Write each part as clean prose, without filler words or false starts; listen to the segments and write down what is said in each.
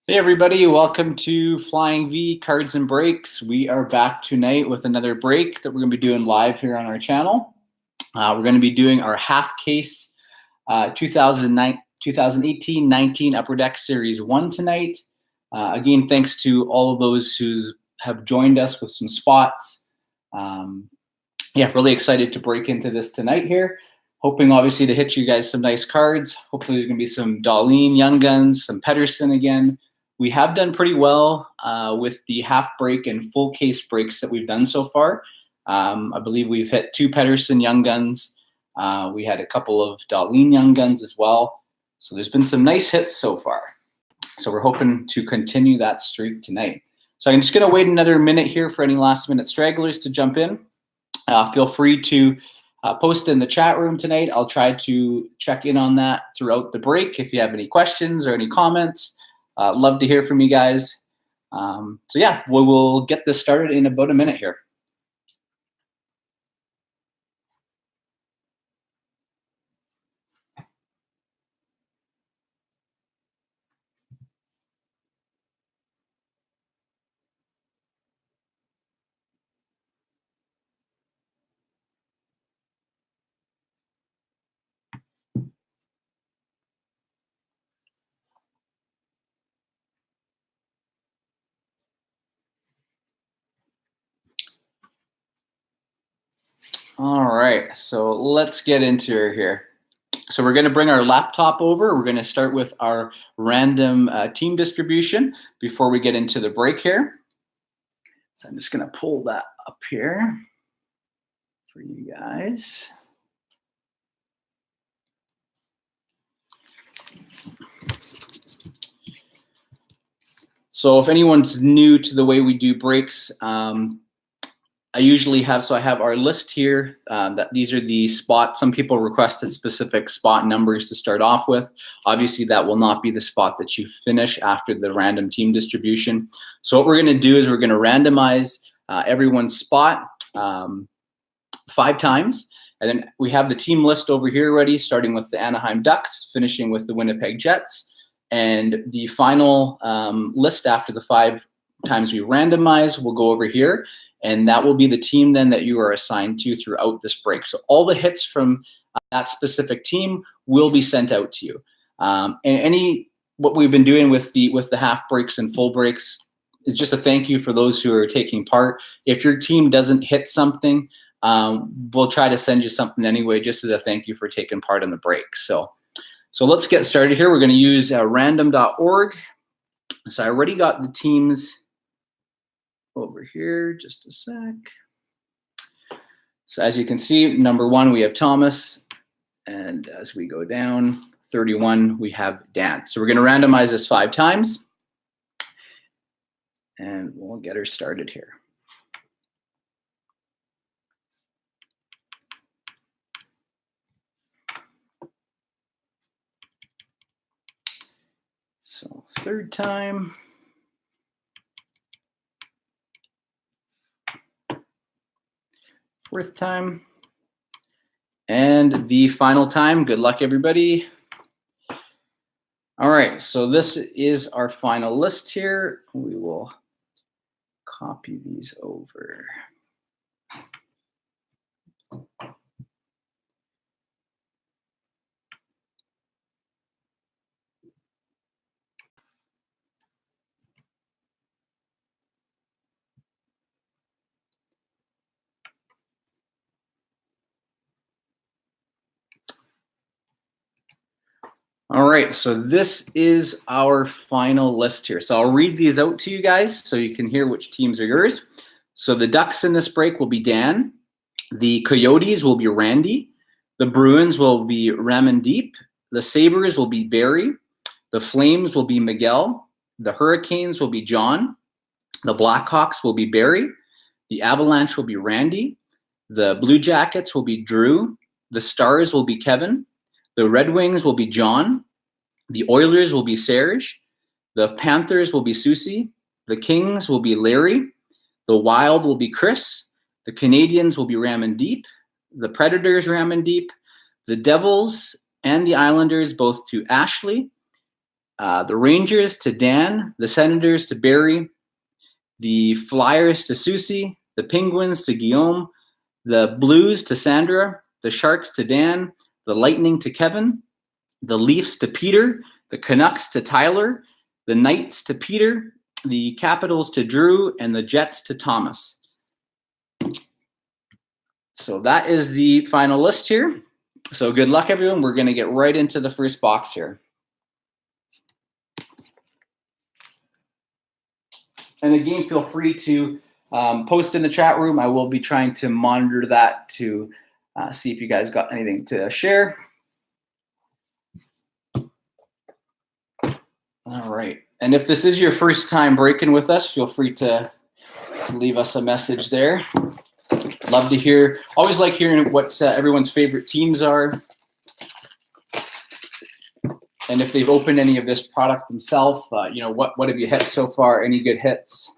Hey everybody, welcome to Flying V Cards and Breaks. We are back tonight with another break that we're going to be doing live here on our channel. We're going to be doing our half case 2018-19 Upper Deck Series 1 tonight. Again, thanks to all of those who have joined us with some spots. Yeah, really excited to break into this tonight here. Hoping obviously to hit you guys some nice cards. Hopefully there's going to be some Dahlin, Young Guns, some Pettersson again. We have done pretty well with the half break and full case breaks that we've done so far. I believe we've hit 2 Pettersson Young Guns. We had a couple of Dahlin Young Guns as well. So there's been some nice hits so far. So we're hoping to continue that streak tonight. So I'm just going to wait another minute here for any last minute stragglers to jump in. Feel free to post in the chat room tonight. I'll try to check in on that throughout the break if you have any questions or any comments. Love to hear from you guys. So yeah, we will get this started in about a minute here. All right, so let's get into it here. So we're going to bring our laptop over. We're going to start with our random team distribution before we get into the break here. So I'm just going to pull that up here for you guys. So if anyone's new to the way we do breaks, I usually have, so I have our list here, that these are the spots. Some people requested specific spot numbers to start off with. Obviously that will not be the spot that you finish after the random team distribution. So what we're gonna do is we're gonna randomize everyone's spot 5 times. And then we have the team list over here already, starting with the Anaheim Ducks, finishing with the Winnipeg Jets. And the final list after the 5 times we randomize will go over here. And that will be the team then that you are assigned to throughout this break. So all the hits from that specific team will be sent out to you. And what we've been doing with the half breaks and full breaks is just a thank you for those who are taking part. If your team doesn't hit something, we'll try to send you something anyway, just as a thank you for taking part in the break. So let's get started here. We're going to use random.org. So I already got the teams over here, just a sec. So as you can see, number 1, we have Thomas. And as we go down, 31, we have Dan. So we're going to randomize this 5 times. And we'll get her started here. So 3rd time. 4th time. And the final time. Good luck, everybody. All right, so this is our final list here. We will copy these over. All right, so this is our final list here. So I'll read these out to you guys so you can hear which teams are yours. So the Ducks in this break will be Dan. The Coyotes will be Randy. The Bruins will be Ramandeep. The Sabres will be Barry. The Flames will be Miguel. The Hurricanes will be John. The Blackhawks will be Barry. The Avalanche will be Randy. The Blue Jackets will be Drew. The Stars will be Kevin. The Red Wings will be John. The Oilers will be Serge. The Panthers will be Susie. The Kings will be Larry. The Wild will be Chris. The Canadians will be Ramandeep. The Predators, Ramandeep. The Devils and the Islanders, both to Ashley. The Rangers to Dan, the Senators to Barry, the Flyers to Susie, the Penguins to Guillaume, the Blues to Sandra, the Sharks to Dan, the Lightning to Kevin, the Leafs to Peter, the Canucks to Tyler, the Knights to Peter, the Capitals to Drew, and the Jets to Thomas. So that is the final list here. So good luck, everyone. We're going to get right into the first box here. And again, feel free to post in the chat room. I will be trying to monitor that to see if you guys got anything to share. All right. And if this is your first time breaking with us, feel free to leave us a message there. Love to hear, always like hearing what everyone's favorite teams are. And if they've opened any of this product themselves, you know, what have you hit so far? Any good hits?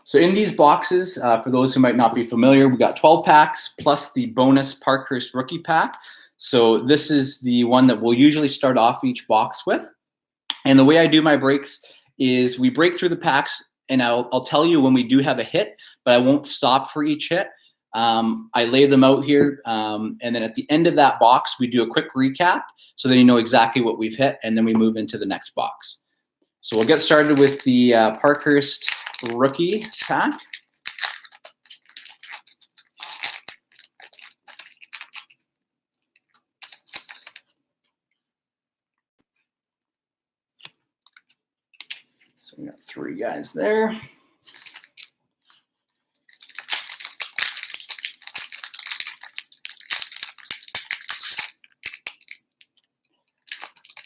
So in these boxes, for those who might not be familiar, we got 12 packs plus the bonus Parkhurst rookie pack. So this is the one that we'll usually start off each box with. And the way I do my breaks is we break through the packs, and I'll tell you when we do have a hit, but I won't stop for each hit. I lay them out here, and then at the end of that box, we do a quick recap so then you know exactly what we've hit, and then we move into the next box. So we'll get started with the Parkhurst rookie pack. So we got 3 guys there.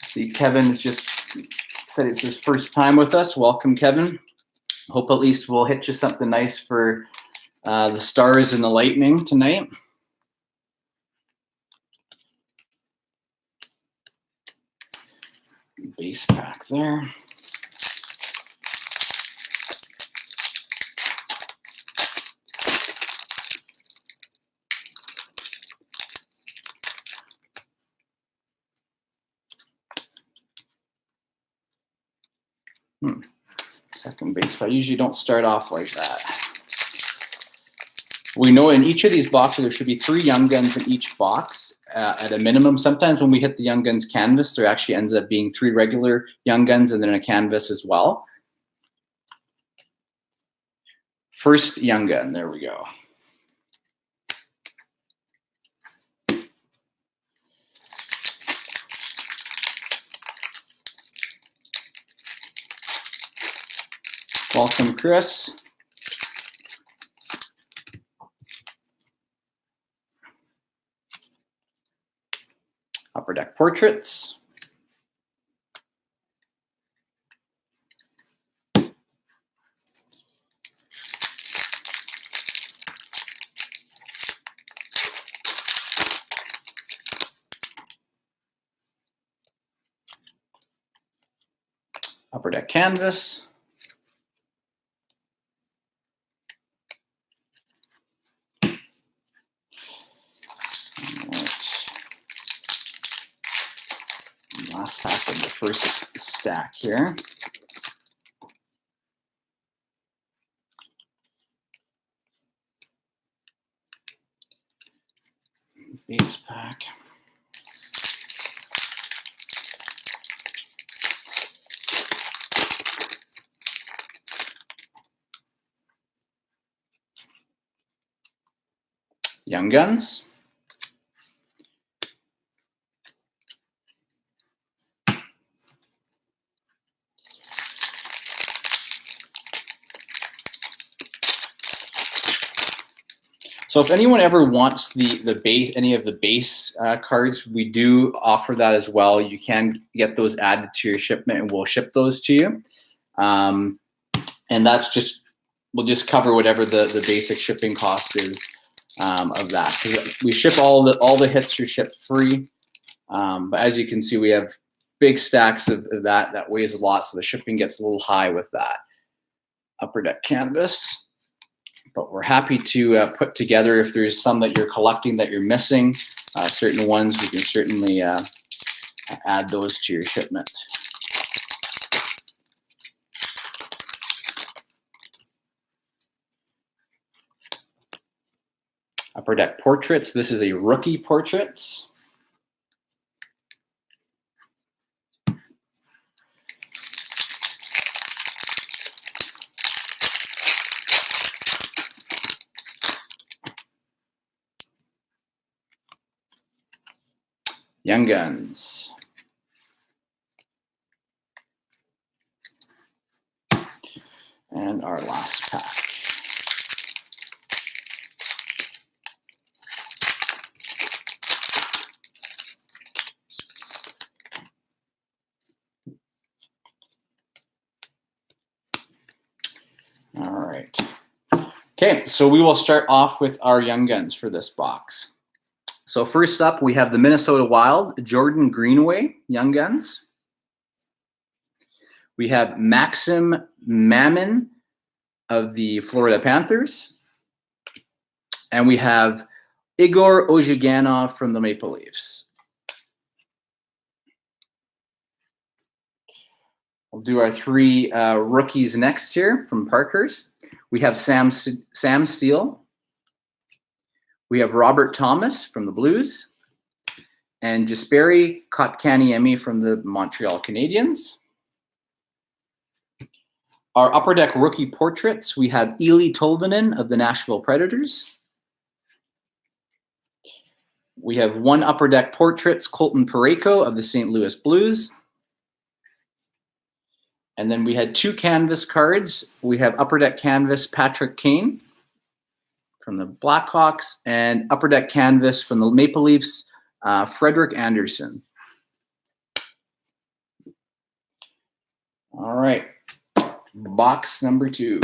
See, Kevin's just said it's his first time with us. Welcome, Kevin. Hope at least we'll hit you something nice for the Stars and the Lightning tonight. Base pack there. Second base. I usually don't start off like that. We know in each of these boxes there should be 3 Young Guns in each box at a minimum. Sometimes when we hit the Young Guns canvas, there actually ends up being 3 regular Young Guns and then a canvas as well. First Young Gun, there we go. Welcome, Chris. Upper Deck Portraits. Upper Deck Canvas. Last pack of the first stack here. Base pack. Young Guns. So if anyone ever wants the base, any of the base cards, we do offer that as well. You can get those added to your shipment, and we'll ship those to you. And that's just, we'll just cover whatever the basic shipping cost is of that. We ship all the hits are shipped free. But as you can see, we have big stacks of that weighs a lot, so the shipping gets a little high with that. Upper Deck canvas. But we're happy to put together, if there's some that you're collecting that you're missing, certain ones, we can certainly add those to your shipment. Upper Deck portraits. This is a rookie portraits. Young Guns. And our last pack. All right. Okay, so we will start off with our Young Guns for this box. So first up, we have the Minnesota Wild, Jordan Greenway, Young Guns. We have Maxim Mammon of the Florida Panthers. And we have Igor Ozhiganov from the Maple Leafs. We'll do our three rookies next here from Parkhurst. We have Sam Steele. We have Robert Thomas from the Blues, and Jesperi Kotkaniemi from the Montreal Canadiens. Our Upper Deck rookie portraits, we have Eeli Tolvanen of the Nashville Predators. We have one Upper Deck portraits, Colton Parayko of the St. Louis Blues. And then we had two canvas cards. We have Upper Deck canvas, Patrick Kane from the Blackhawks, and Upper Deck canvas from the Maple Leafs, Frederick Anderson. All right, box number 2.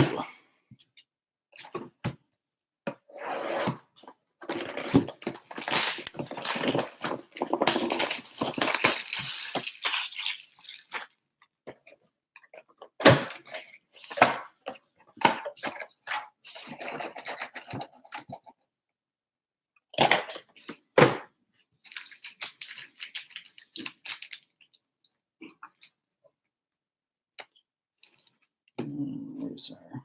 Where's our...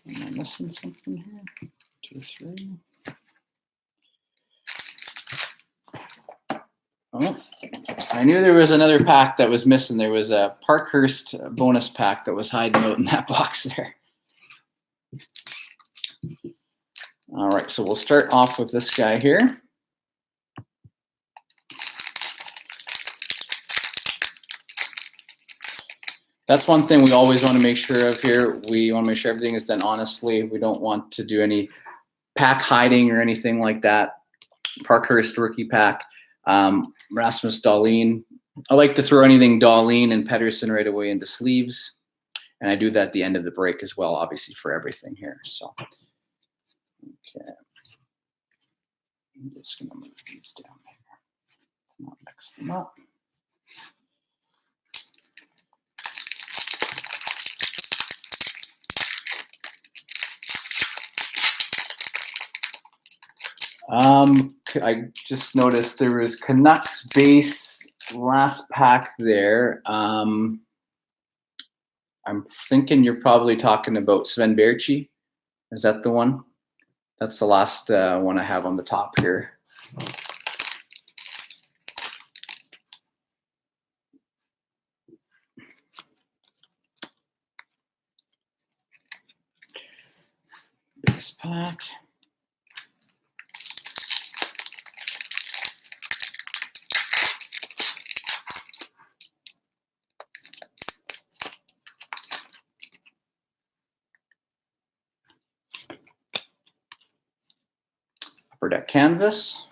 Am I missing something here? 2, 3. Oh, I knew there was another pack that was missing. There was a Parkhurst bonus pack that was hiding out in that box there. All right, so we'll start off with this guy here. That's one thing we always want to make sure of here. We want to make sure everything is done honestly. We don't want to do any pack hiding or anything like that. Parkhurst rookie pack. Rasmus Dahlin. I like to throw anything Dahlin and Pettersson right away into sleeves. And I do that at the end of the break as well, obviously, for everything here. So, okay. I'm just going to move these down here. I'll mix them up. I just noticed there was Canucks base last pack there. I'm thinking you're probably talking about Sven Baertschi. Is that the one? That's the last one I have on the top here. Base pack. Upper Deck canvas.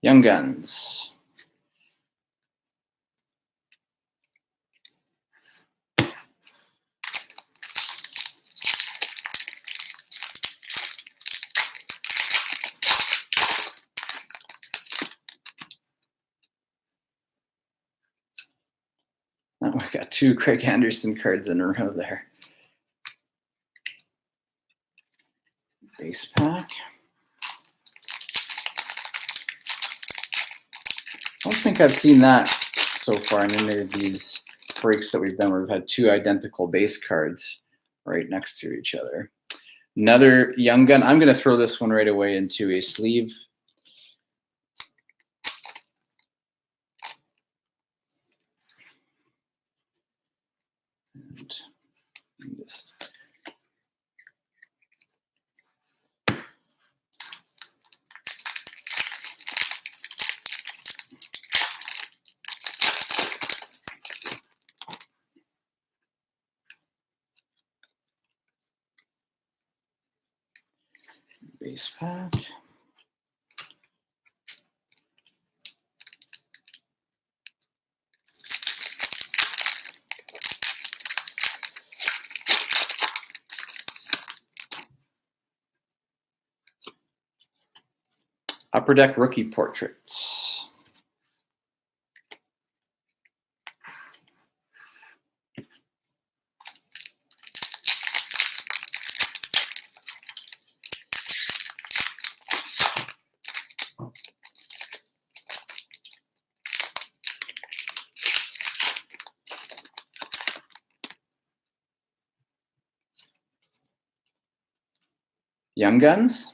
Young Guns. We got 2 Craig Anderson cards in a row there. Base pack. I don't think I've seen that so far in any of these breaks that we've done where we've had 2 identical base cards right next to each other. Another Young Gun. I'm going to throw this one right away into a sleeve. And just base pack. Upper Deck rookie portraits. Young Guns.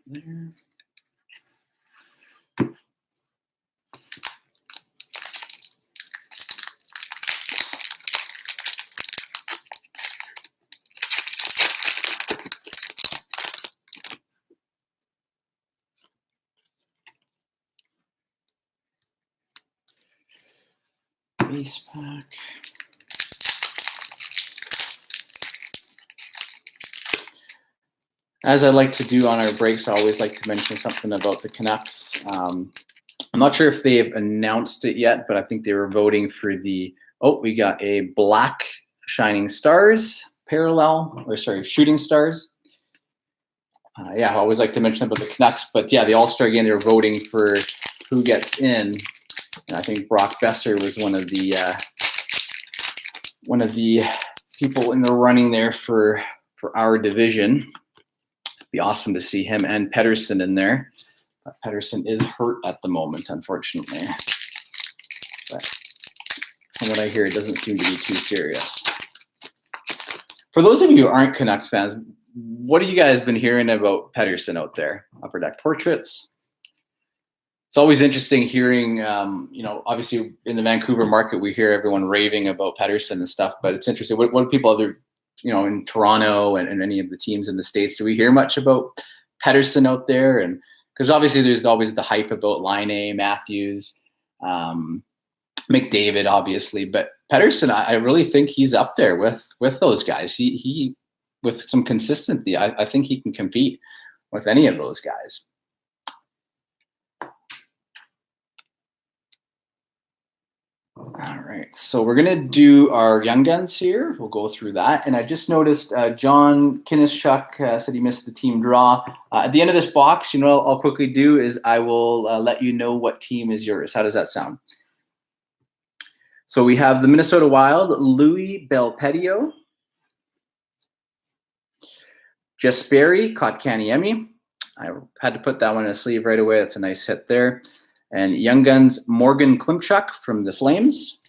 There. Base pack. As I like to do on our breaks, I always like to mention something about the Canucks. I'm not sure if they've announced it yet, but I think they were voting for the, we got a black Shining Stars parallel, or sorry, Shooting Stars. Yeah, I always like to mention about the Canucks, but yeah, the All-Star game, they were voting for who gets in. And I think Brock Besser was one of the people in the running there for our division. Be awesome to see him and Pettersson in there. But Pettersson is hurt at the moment, unfortunately. But from what I hear, it doesn't seem to be too serious. For those of you who aren't Canucks fans, what have you guys been hearing about Pettersson out there? Upper Deck portraits. It's always interesting hearing, obviously in the Vancouver market, we hear everyone raving about Pettersson and stuff, but it's interesting. What do people other, in Toronto and any of the teams in the States, do we hear much about Pettersson out there? And because obviously there's always the hype about Laine, Matthews, McDavid, obviously, but Pettersson, I really think he's up there with those guys. He with some consistency, I think he can compete with any of those guys. All right, so we're gonna do our Young Guns here. We'll go through that. And I just noticed John Kinischuk said he missed the team draw. At the end of this box, what I'll quickly do is I will let you know what team is yours. How does that sound? So we have the Minnesota Wild, Louis Belpedio, Jesperi Kotkaniemi. I had to put that one in a sleeve right away. That's a nice hit there. And Young Guns, Morgan Klimchuk from the Flames.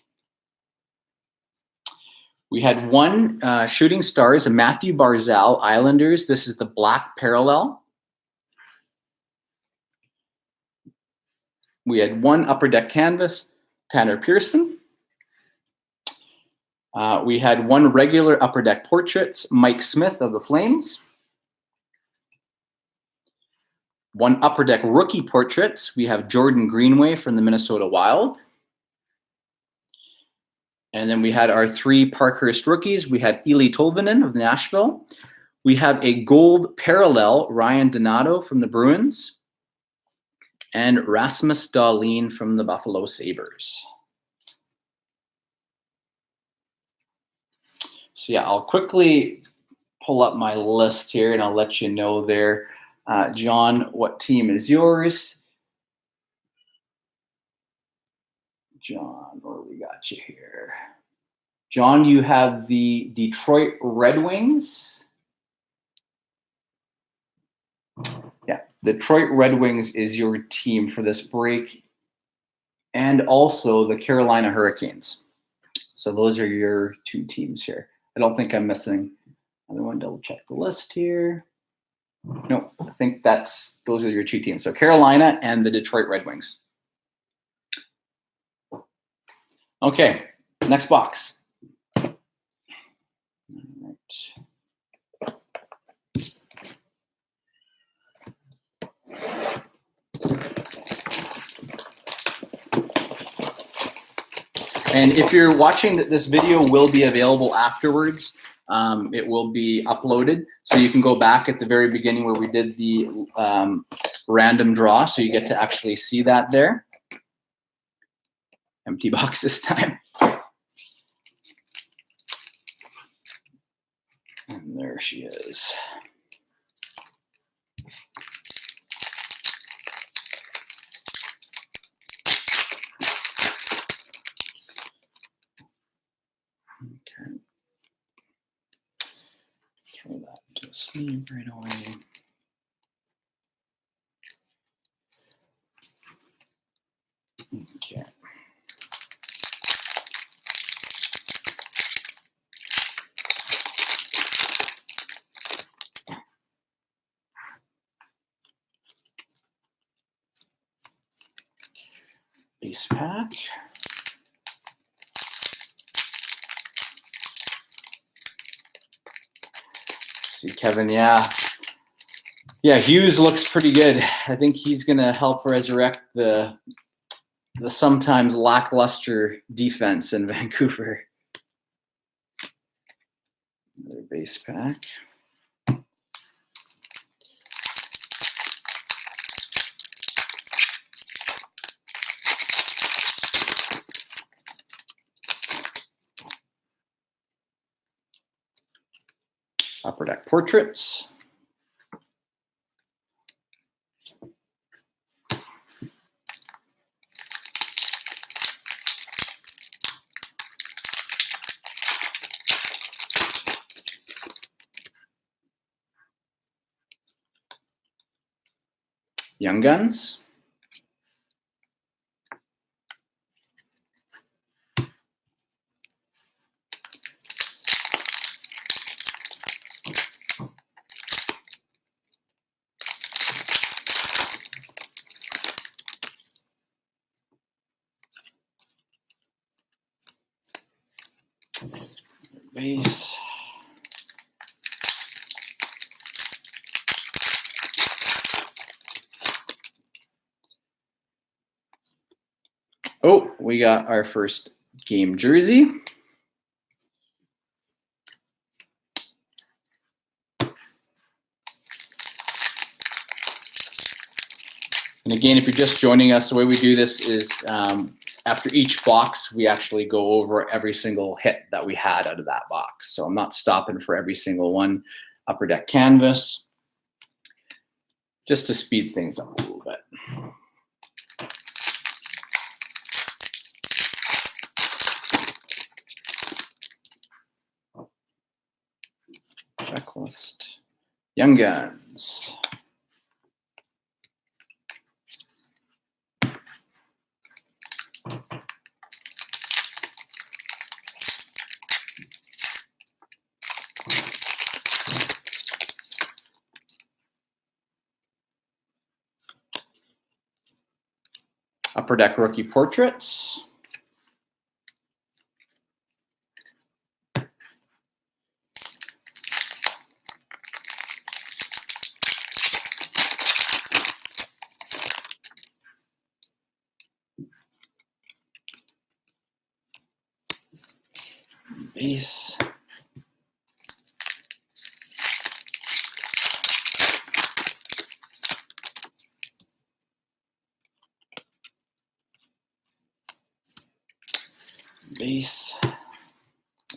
We had one Shooting Stars, Matthew Barzal, Islanders. This is the black parallel. We had one Upper Deck canvas, Tanner Pearson. We had one regular Upper Deck portraits, Mike Smith of the Flames. One Upper Deck rookie portraits, we have Jordan Greenway from the Minnesota Wild. And then we had our three Parkhurst rookies. We had Eeli Tolvanen of Nashville. We have a gold parallel, Ryan Donato from the Bruins. And Rasmus Dahlin from the Buffalo Sabres. So yeah, I'll quickly pull up my list here and I'll let you know there. John, what team is yours? John, where we got you here? John, you have the Detroit Red Wings. Yeah, Detroit Red Wings is your team for this break, and also the Carolina Hurricanes. So those are your two teams here. I don't think I'm missing. I want to double check the list here. No, I think those are your two teams. So Carolina and the Detroit Red Wings. Okay, next box. All right. And if you're watching, this video will be available afterwards. It will be uploaded, so you can go back at the very beginning where we did the random draw, so you get to actually see that there. Empty box this time. And there she is. Okay. Throw that to sleep right away. Okay. Base pack. See Kevin, yeah. Yeah, Hughes looks pretty good. I think he's gonna help resurrect the sometimes lackluster defense in Vancouver. Another base pack. Upper Deck Portraits. Young Guns. Base. Oh, we got our first game jersey. And again, if you're just joining us, the way we do this is after each box, we actually go over every single hit that we had out of that box. So I'm not stopping for every single one. Upper Deck Canvas, just to speed things up a little bit. Checklist. Young Guns. Upper Deck Rookie Portraits. Base. Base.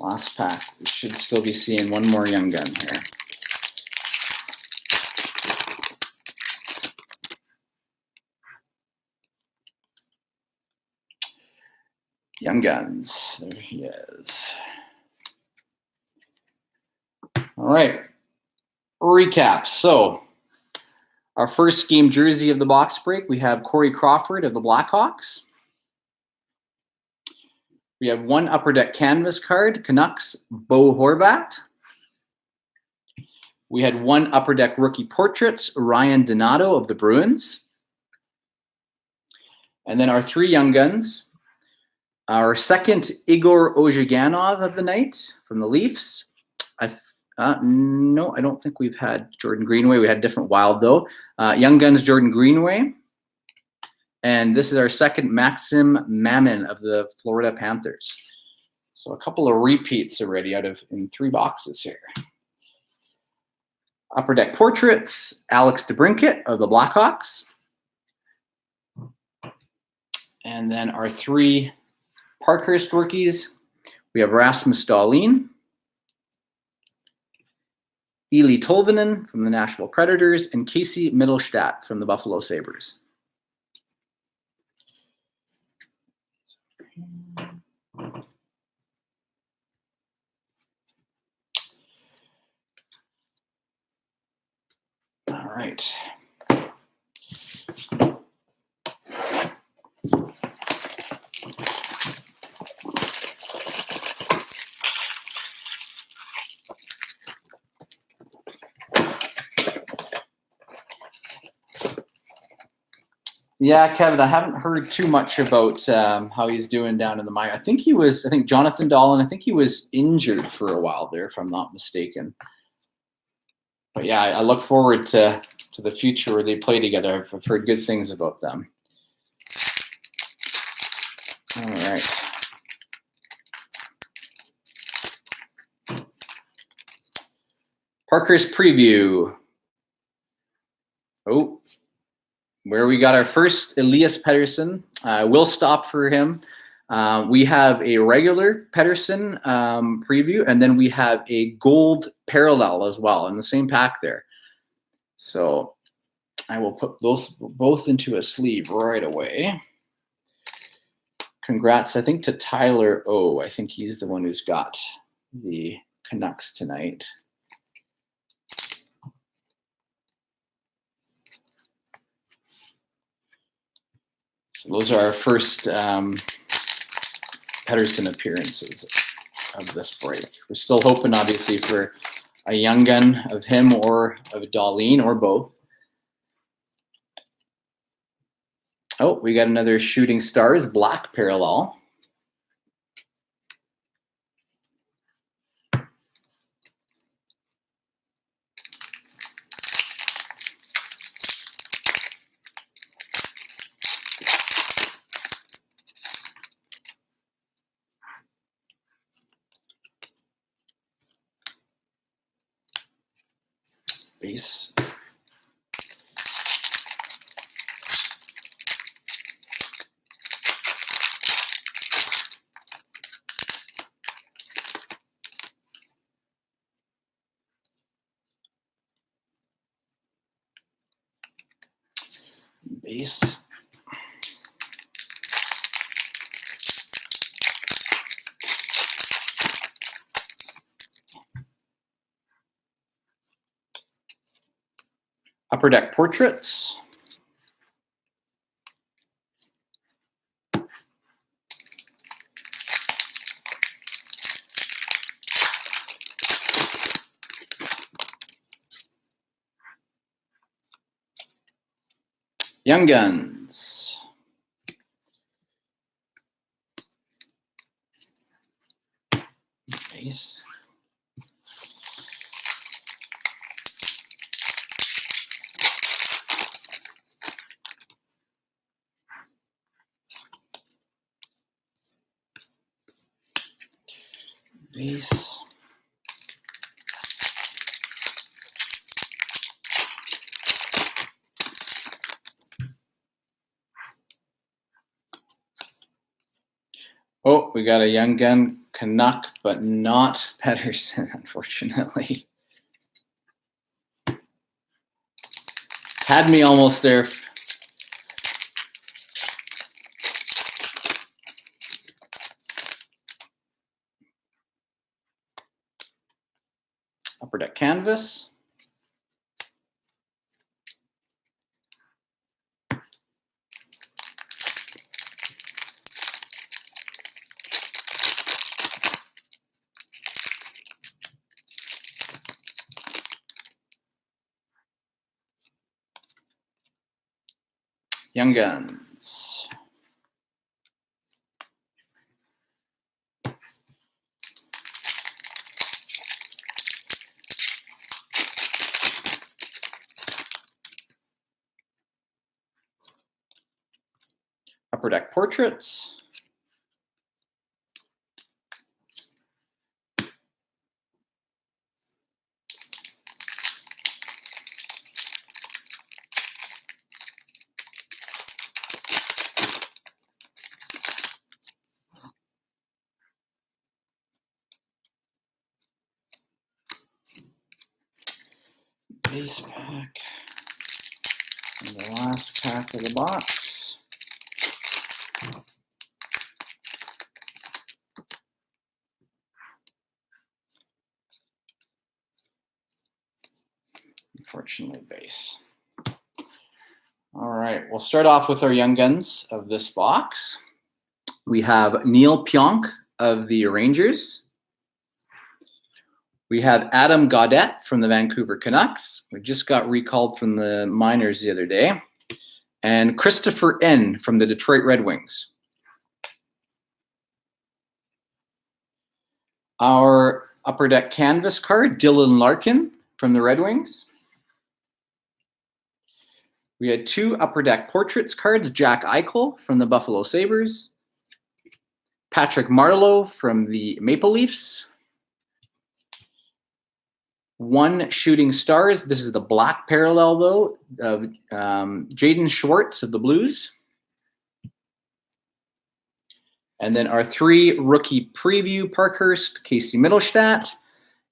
Last pack. We should still be seeing one more Young Gun here. Young Guns. There he is. All right. Recap. So our first game jersey of the box break, we have Corey Crawford of the Blackhawks. We have one Upper Deck canvas card, Canucks, Bo Horvat. We had one Upper Deck rookie portraits, Ryan Donato of the Bruins. And then our three Young Guns. Our second, Igor Ozhiganov of the night from the Leafs. No, I don't think we've had Jordan Greenway. We had different Wild, though. Young Guns, Jordan Greenway. And this is our second, Maxim Mammon of the Florida Panthers. So a couple of repeats already in 3 boxes here. Upper Deck portraits, Alex DeBrincat of the Blackhawks. And then our 3 Parkhurst rookies. We have Rasmus Dahlin, Eli Tolvanen from the Nashville Predators, and Casey Mittelstadt from the Buffalo Sabres. All right. Yeah, Kevin, I haven't heard too much about how he's doing down in the minor. I think Jonathan Dahlin, I think he was injured for a while there, if I'm not mistaken. But yeah, I look forward to the future where they play together. I've heard good things about them. All right. Parker's preview. Oh, where we got our first Elias Pettersson. We'll stop for him. We have a regular Pettersson preview, and then we have a gold parallel as well in the same pack there. So I will put those both into a sleeve right away. Congrats, I think, to Tyler O. I think he's the one who's got the Canucks tonight. So those are our first Pettersson appearances of this break. We're still hoping, obviously, for a young gun of him or of Dahlin or both. Oh, we got another Shooting Stars black parallel. Base. Base. Upper Deck portraits. Young Guns. Base. Base. Oh, we got a young gun Canuck, but not Pettersson, unfortunately. Had me almost there. Upper deck canvas. Young Guns. Upper deck portraits. Base pack. And the last pack of the box. Unfortunately, base. All right, we'll start off with our Young Guns of this box. We have Neil Pionk of the Rangers. We have Adam Gaudette from the Vancouver Canucks. We just got recalled from the minors the other day. And Christopher N. from the Detroit Red Wings. Our upper deck canvas card, Dylan Larkin from the Red Wings. We had two upper deck portraits cards, Jack Eichel from the Buffalo Sabres. Patrick Marleau from the Maple Leafs. One Shooting Stars. This is the black parallel, though, of Jaden Schwartz of the Blues. And then our three rookie preview, Parkhurst, Casey Mittelstadt.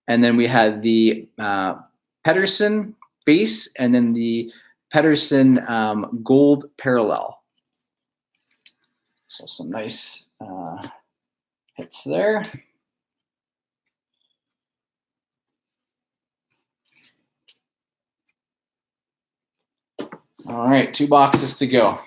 And then we had the Pettersson base, and then the Pettersson gold parallel. So some nice hits there. All right, 2 boxes to go.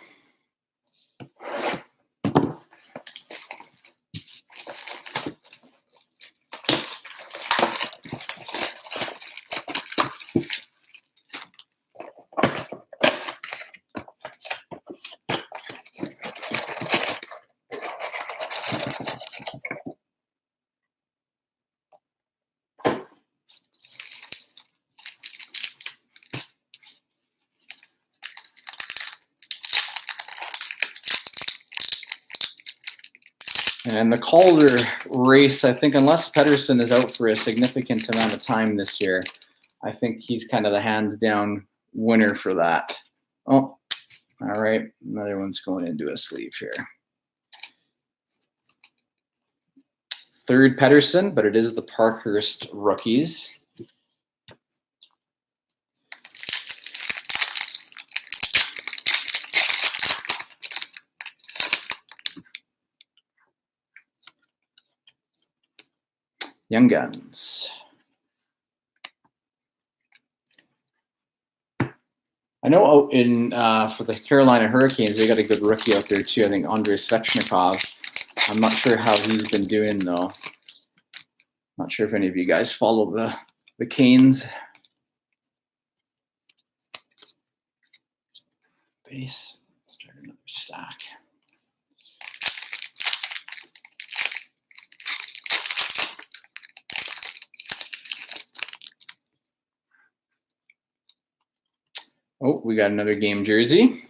And the Calder race, I think, unless Pettersson is out for a significant amount of time this year, I think he's kind of the hands-down winner for that. Oh, all right. Another one's going into a sleeve here. Third Pettersson, but it is the Parkhurst rookies. Young Guns. I know out in for the Carolina Hurricanes, they got a good rookie out there too. I think Andrei Svechnikov. I'm not sure how he's been doing though. Not sure if any of you guys follow the Canes. Base. Let's start another stack. Oh, we got another game jersey.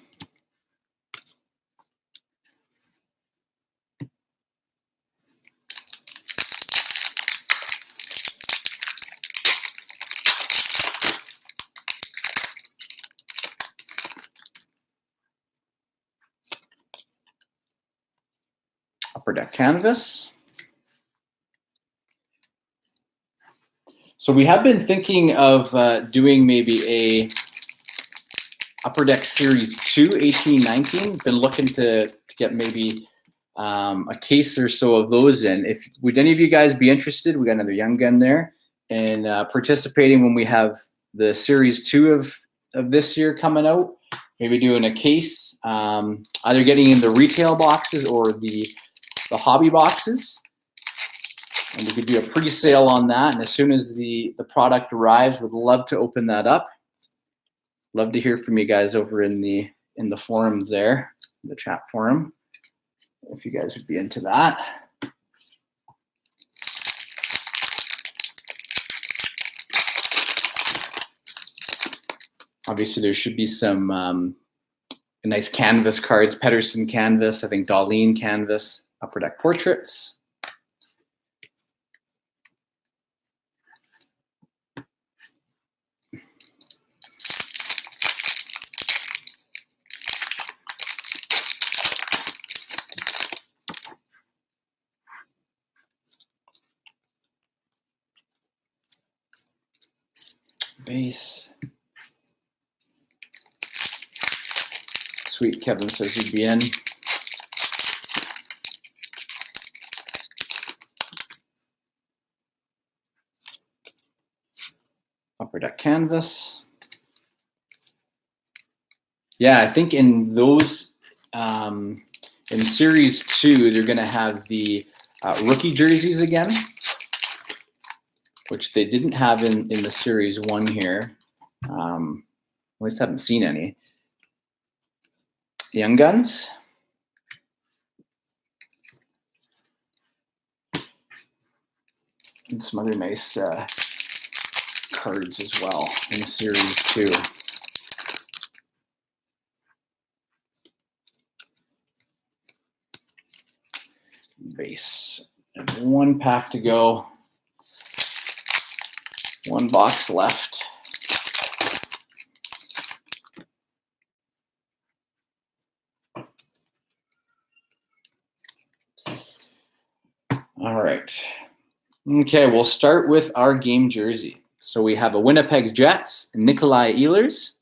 Upper deck canvas. So we have been thinking of doing maybe a Upper Deck Series 2, 18-19. Been looking to get maybe a case or so of those in. Would any of you guys be interested? We got another Young Gun there. in participating when we have the series 2 of this year coming out. Maybe doing a case, either getting in the retail boxes or the hobby boxes. And we could do a pre-sale on that. And as soon as the product arrives, we'd love to open that up. Love to hear from you guys over in the forums there, the chat forum, if you guys would be into that. Obviously, there should be some nice canvas cards, Pedersen canvas, I think Darlene canvas, Upper Deck portraits. Base. Sweet, Kevin says he'd be in. Upper Deck canvas. Yeah, I think in those, in series 2, they're gonna have the rookie jerseys again, which they didn't have in the series 1 here. At least I haven't seen any. Young Guns. And some other nice cards as well in series 2. Base. And 1 pack to go. 1 box left. All right. Okay, we'll start with our game jersey. So we have a Winnipeg Jets, Nikolai Ehlers.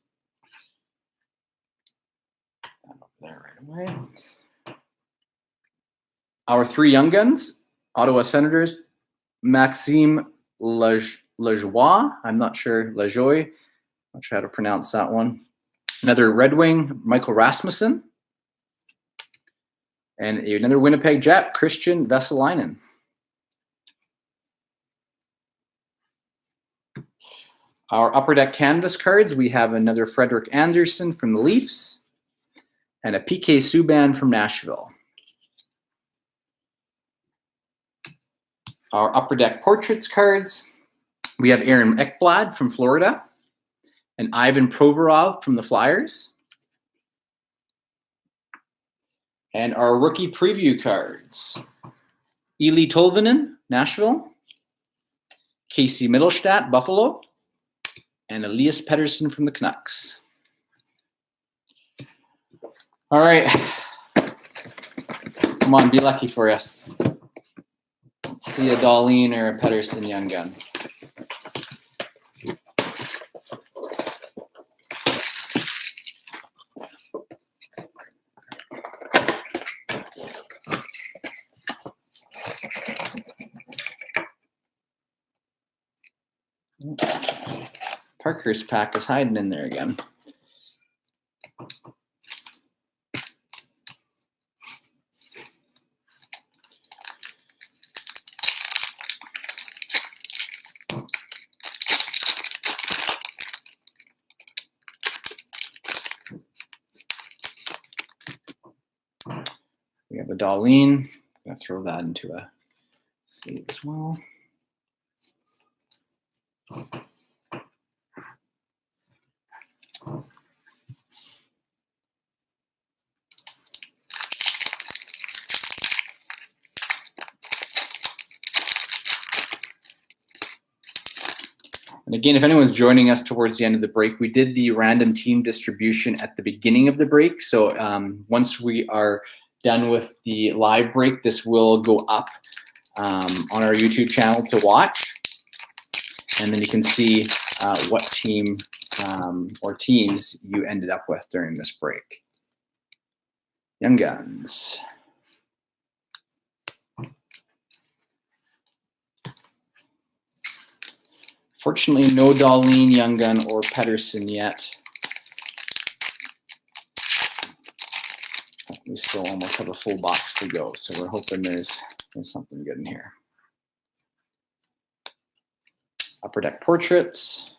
There right away. Our 3 Young Guns, Ottawa Senators, Maxime Lajoie. I'm not sure, Lajoie. Not sure how to pronounce that one. Another Red Wing, Michael Rasmussen. And another Winnipeg Jet, Christian Vesalainen. Our Upper Deck canvas cards, we have another Frederik Andersen from the Leafs and a PK Subban from Nashville. Our Upper Deck portraits cards, we have Aaron Ekblad from Florida and Ivan Provorov from the Flyers. And our rookie preview cards, Eeli Tolvanen, Nashville, Casey Mittelstadt, Buffalo, and Elias Pettersson from the Canucks. All right. Come on, be lucky for us. Let's see a Darlene or a Pettersson Young Gun. Parkhurst pack is hiding in there again. We have a Darlene. I'm going to throw that into a sleeve as well. And again, if anyone's joining us towards the end of the break, we did the random team distribution at the beginning of the break. So once we are done with the live break, this will go up on our YouTube channel to watch. And then you can see what team or teams you ended up with during this break. Young Guns. Fortunately, no Darlene, Young Gun, or Pedersen yet. We still almost have a full box to go, so we're hoping there's something good in here. Upper Deck Portraits.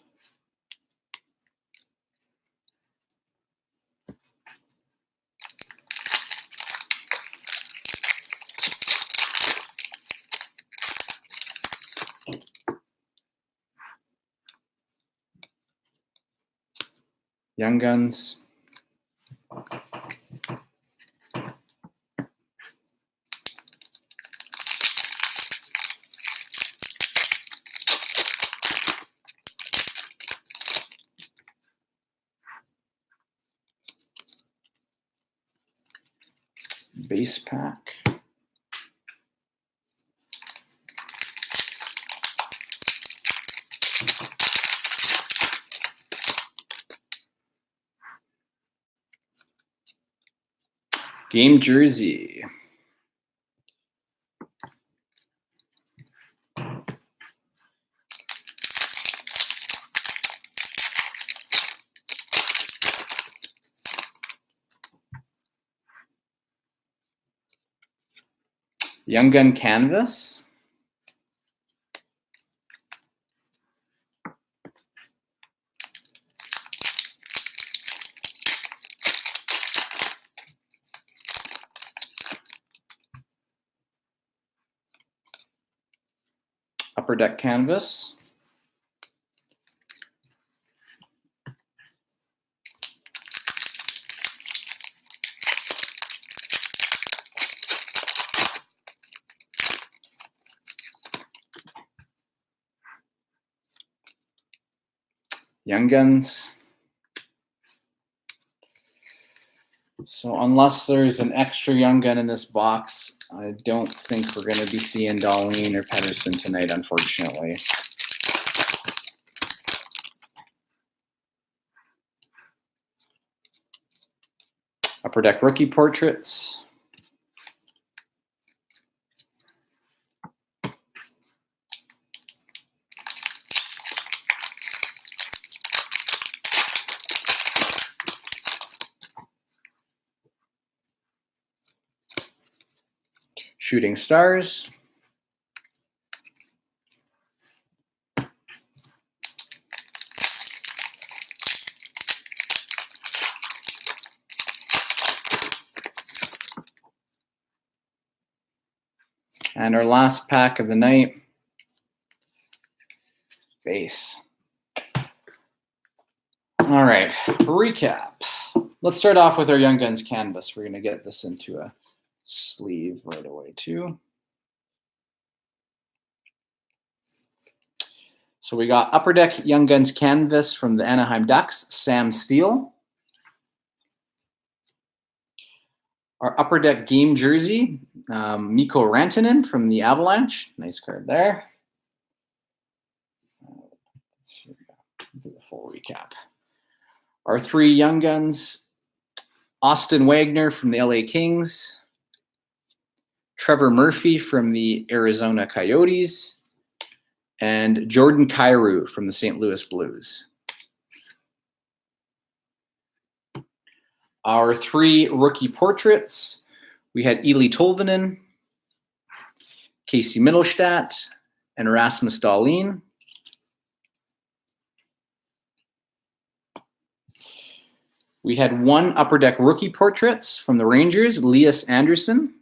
Young Guns. Base pack. Game jersey. Young Gun canvas. Upper Deck canvas. Young Guns. So unless there's an extra Young Gun in this box, I don't think we're going to be seeing Darlene or Pedersen tonight, unfortunately. Upper Deck rookie portraits. Shooting Stars. And our last pack of the night, base. All right, recap. Let's start off with our Young Guns canvas. We're gonna get this into a sleeve right away too. So we got Upper Deck Young Guns canvas from the Anaheim Ducks, Sam Steele. Our Upper Deck game jersey, Mikko Rantanen from the Avalanche. Nice card there. Here we go. Do the full recap. Our three Young Guns, Austin Wagner from the LA Kings, Trevor Murphy from the Arizona Coyotes, and Jordan Kyrou from the St. Louis Blues. Our three rookie portraits, we had Eeli Tolvanen, Casey Mittelstadt, and Rasmus Dahlin. We had one Upper Deck rookie portraits from the Rangers, Elias Anderson,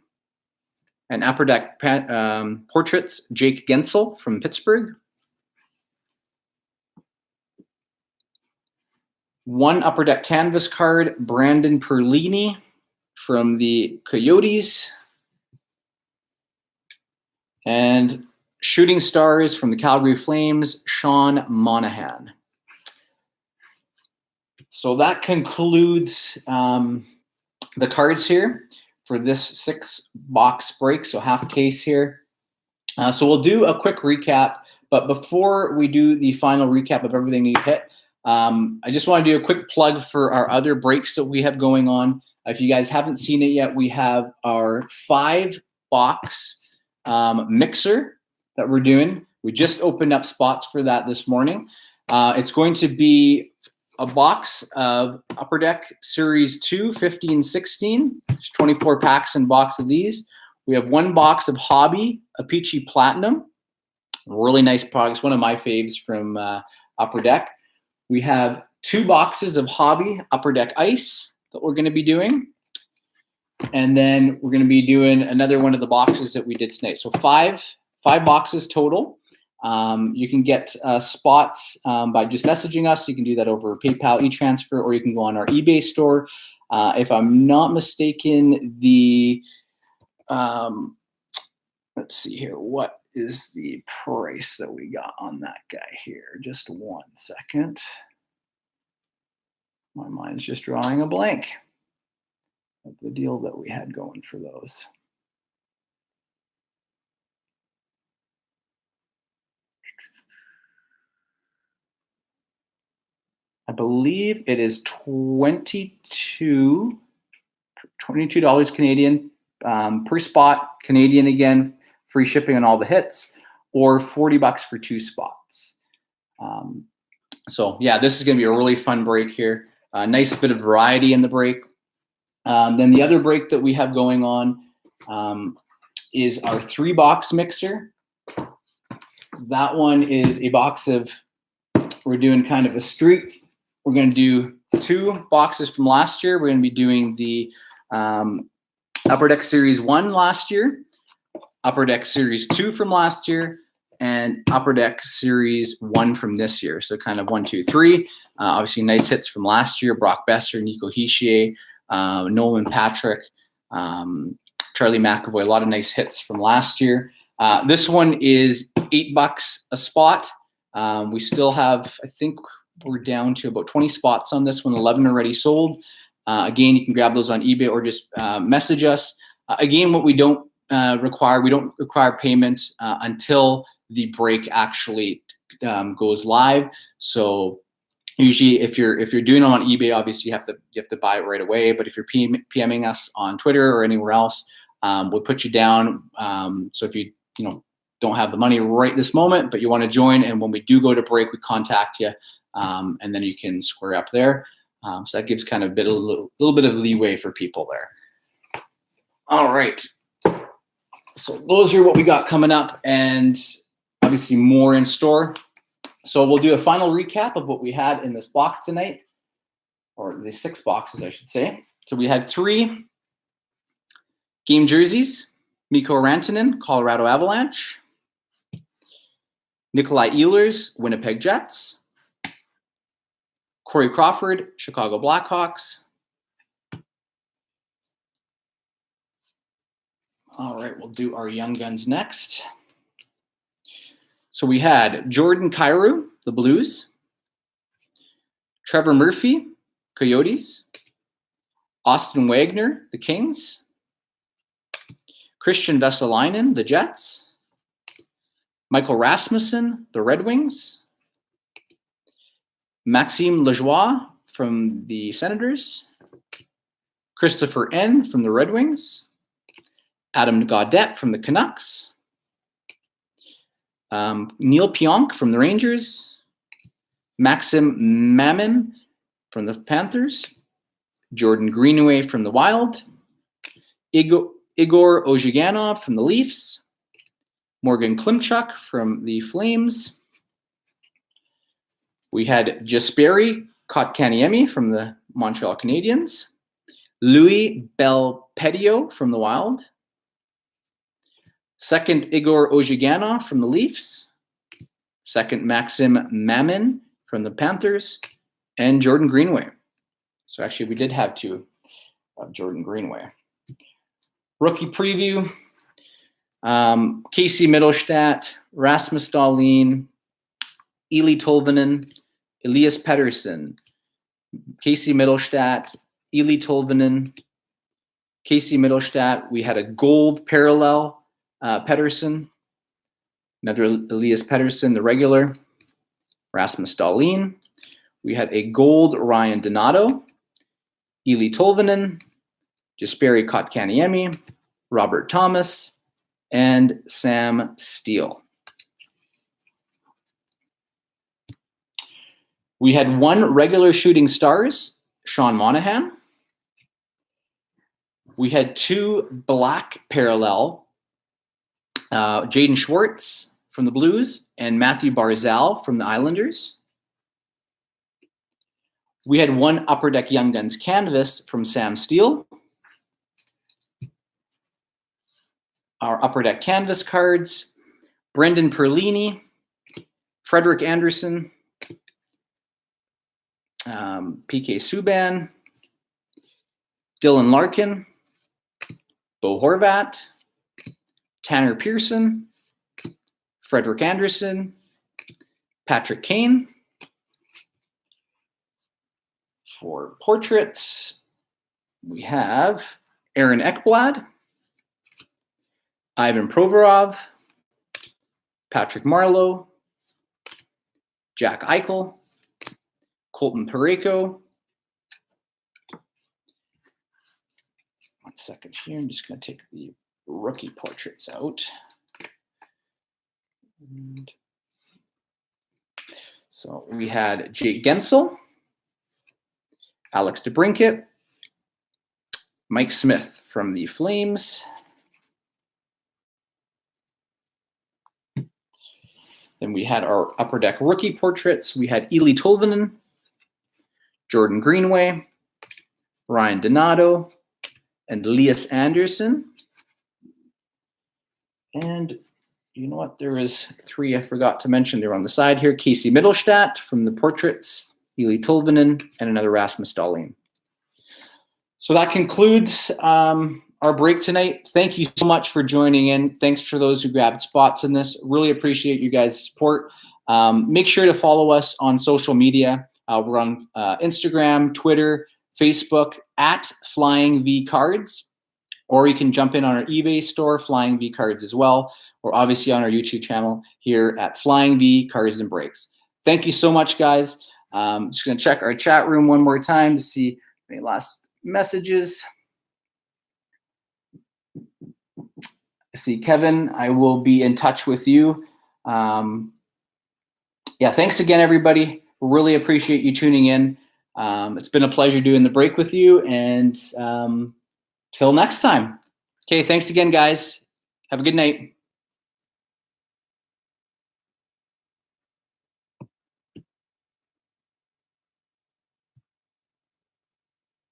and Upper Deck portraits, Jake Gensel from Pittsburgh. One Upper Deck canvas card, Brandon Perlini from the Coyotes. And Shooting Stars from the Calgary Flames, Sean Monahan. So that concludes the cards here for this 6-box break, so half case here. So we'll do a quick recap, but before we do the final recap of everything you hit, I just want to do a quick plug for our other breaks that we have going on. If you guys haven't seen it yet, we have our 5-box mixer that we're doing. We just opened up spots for that this morning. It's going to be a box of Upper Deck Series 2, 15, 16. There's 24 packs in box of these. We have one box of Hobby Apici Platinum. Really nice products, one of my faves from Upper Deck. We have 2 boxes of Hobby Upper Deck Ice that we're going to be doing. And then we're going to be doing another one of the boxes that we did tonight. So five boxes total. You can get spots by just messaging us. You can do that over PayPal, e-transfer, or you can go on our eBay store. If I'm not mistaken, the let's see here. What is the price that we got on that guy here? Just one second. My mind's just drawing a blank of the deal that we had going for those. I believe it is $22 Canadian per spot, Canadian again, free shipping on all the hits, or $40 for 2 spots. So yeah, this is going to be a really fun break here. Nice bit of variety in the break. Then the other break that we have going on is our 3-box mixer. That one is a box of, we're doing kind of a streak. We're going to do 2 boxes from last year. We're going to be doing the Upper Deck Series 1 last year, Upper Deck Series 2 from last year, and Upper Deck Series 1 from this year. So kind of 1, 2, 3. Obviously nice hits from last year. Brock Besser, Nico Hischier, Nolan Patrick, Charlie McAvoy. A lot of nice hits from last year. This one is $8 a spot. We still have, I think we're down to about 20 spots on this one, 11 already sold. Again, you can grab those on eBay or just message us. Again, what we don't require payment until the break actually goes live. So usually if you're doing it on eBay, obviously you have to buy it right away. But if you're PMing us on Twitter or anywhere else, we'll put you down. So if you don't have the money right this moment, but you want to join, and when we do go to break, we contact you, and then you can square up there. So that gives kind of a little bit of leeway for people there. All right. So those are what we got coming up, and obviously more in store. So we'll do a final recap of what we had in this box tonight, or the 6 boxes, I should say. So we had 3 game jerseys: Mikko Rantanen, Colorado Avalanche; Nikolai Ehlers, Winnipeg Jets; Corey Crawford, Chicago Blackhawks. All right, we'll do our Young Guns next. So we had Jordan Kyrou, the Blues; Trevor Murphy, Coyotes; Austin Wagner, the Kings; Christian Vesalainen, the Jets; Michael Rasmussen, the Red Wings; Maxime Lajoie from the Senators; Christopher N. from the Red Wings; Adam Gaudette from the Canucks; Neil Pionk from the Rangers; Maxim Mamin from the Panthers; Jordan Greenway from the Wild; Igor Ozhiganov from the Leafs; Morgan Klimchuk from the Flames. We had Jesperi Kotkaniemi from the Montreal Canadiens; Louis Belpedio from the Wild; second, Igor Ozhiganov from the Leafs; second, Maxim Mamin from the Panthers; and Jordan Greenway. So actually we did have 2 of Jordan Greenway. Rookie preview: Casey Mittelstadt, Rasmus Dahlin, Eeli Tolvanen, Elias Pettersson, Casey Mittelstadt, Eeli Tolvanen, Casey Mittelstadt. We had a gold parallel Pettersson, another Elias Pettersson, the regular, Rasmus Dahlin. We had a gold Ryan Donato, Eeli Tolvanen, Jesperi Kotkaniemi, Robert Thomas, and Sam Steele. We had 1 regular shooting stars, Sean Monahan. We had 2 black parallel, Jaden Schwartz from the Blues and Matthew Barzal from the Islanders. We had 1 Upper Deck Young Guns canvas from Sam Steele. Our Upper Deck canvas cards, Brendan Perlini, Frederick Anderson, PK Subban, Dylan Larkin, Bo Horvat, Tanner Pearson, Frederick Anderson, Patrick Kane. For portraits, we have Aaron Ekblad, Ivan Provorov, Patrick Marleau, Jack Eichel, Colton Parayko. One second here, I'm just going to take the rookie portraits out. And so we had Jake Gensel, Alex DeBrincat, Mike Smith from the Flames. Then we had our Upper Deck rookie portraits. We had Eeli Tolvanen, Jordan Greenway, Ryan Donato, and Elias Anderson. And you know what? There is 3 I forgot to mention. They're on the side here. Casey Mittelstadt from the portraits, Eeli Tolvanen, and another Rasmus Dahlin. So that concludes our break tonight. Thank you so much for joining in. Thanks for those who grabbed spots in this. Really appreciate you guys' support. Make sure to follow us on social media. We're on Instagram, Twitter, Facebook at Flying V Cards, or you can jump in on our eBay store, Flying V Cards as well. We're obviously on our YouTube channel here at Flying V Cards and Breaks. Thank you so much, guys. Just going to check our chat room one more time to see any last messages. I see Kevin, I will be in touch with you. Yeah, thanks again, everybody. Really appreciate you tuning in. It's been a pleasure doing the break with you, and till next time. Okay, thanks again, guys. Have a good night.